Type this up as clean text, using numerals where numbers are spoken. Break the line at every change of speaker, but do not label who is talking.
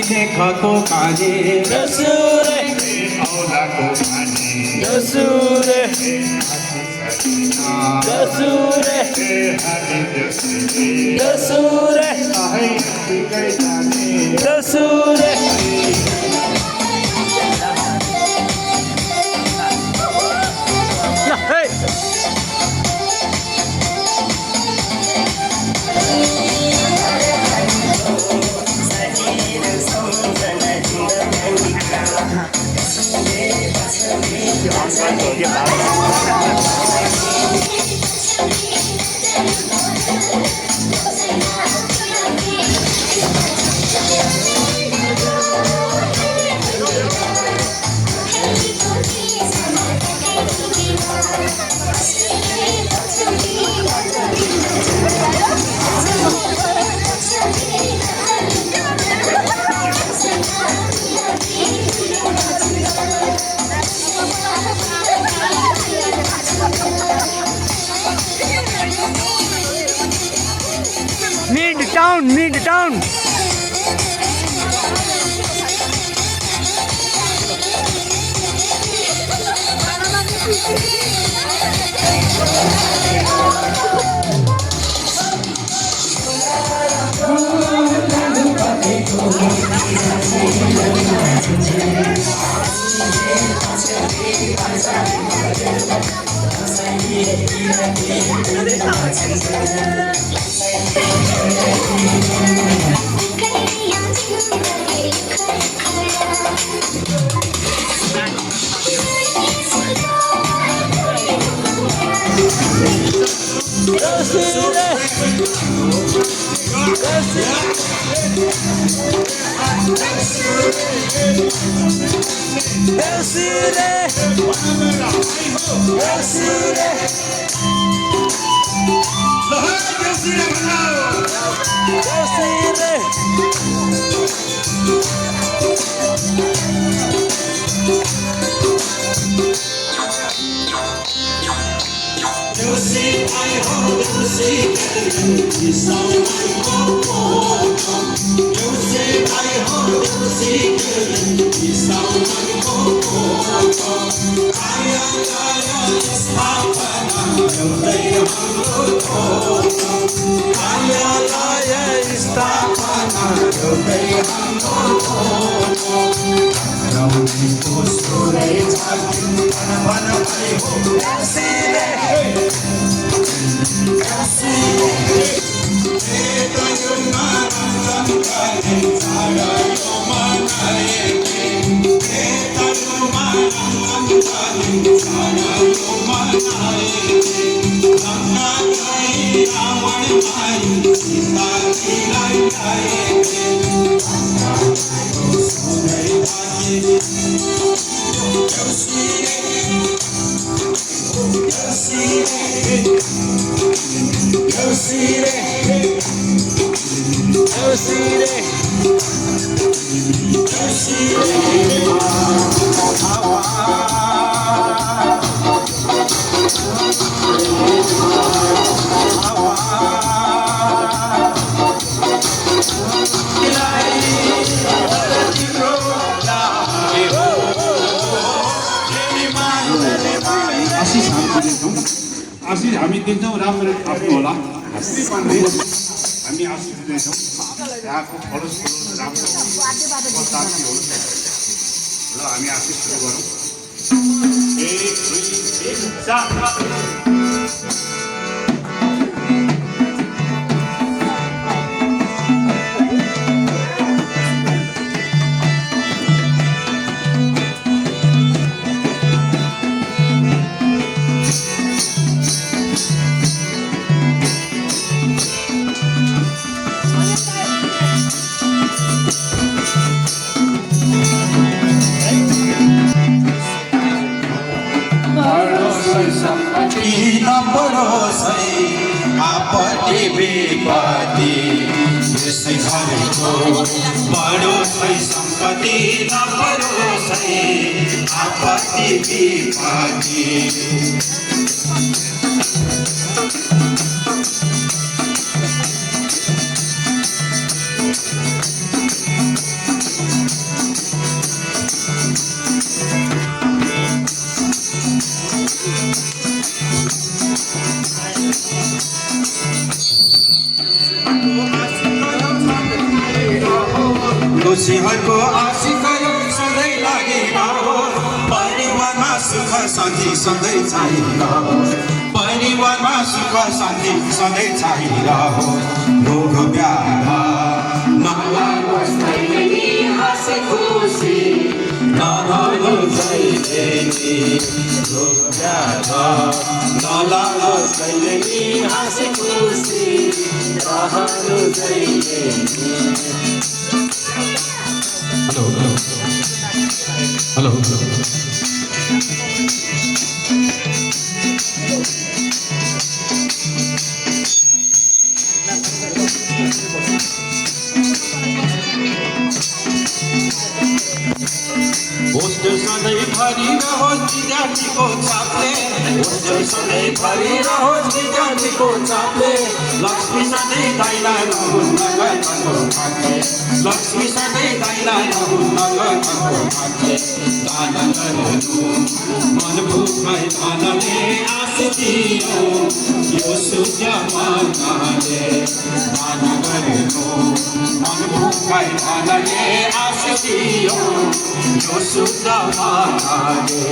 देखाको खाने
जसुरे
औलाको खाने
जसुरे जसुरे जसुरे जसुरे
Midtown.
आशिष हामी दिन्छौँ राम्रो आफ्नो होला हामी आशिष दिन्छौँ यहाँको फलोस राम्रो होस् र हामी आशिष सुरु गरौँ 1 2 3 4
आपत्ति विपत्ति यसै घरको बडो छै सम्पत्ति नपरोसै आपत्ति विपत्ति दोषीहरूको आशिकहरू सधैँ लागिरहोस् परिवारमा सुख शान्ति सधैँ चाहिरहोस् परिवारमा सुख शान्ति सधैँ चाहिरहोस् रोग व्याध नलागोस् कहिले नि हाँसी खुसी नलागोस् कहिले नि रोग व्याध नलागोस् कहिले नि हाँसी खुसी रहनु कहिले नि हेलो हेलो हेलो होस्टेल सधैँ भरिरहोस् विद्यार्थीको चापले होस्टेल सधैँ भरिरहोस् विद्यार्थीको चापले लक्ष्मी सधैँ दाइलाई नहुन् नगरको खाते लक्ष्मी सधैँ दाइलाई नहुन् नगरको खाते दान गर्नु मन भुखै धनले आश दियो यो सूर्य मनाले दान गर्नु मन भुखै धनले आश दियो यो सूर्य मनाले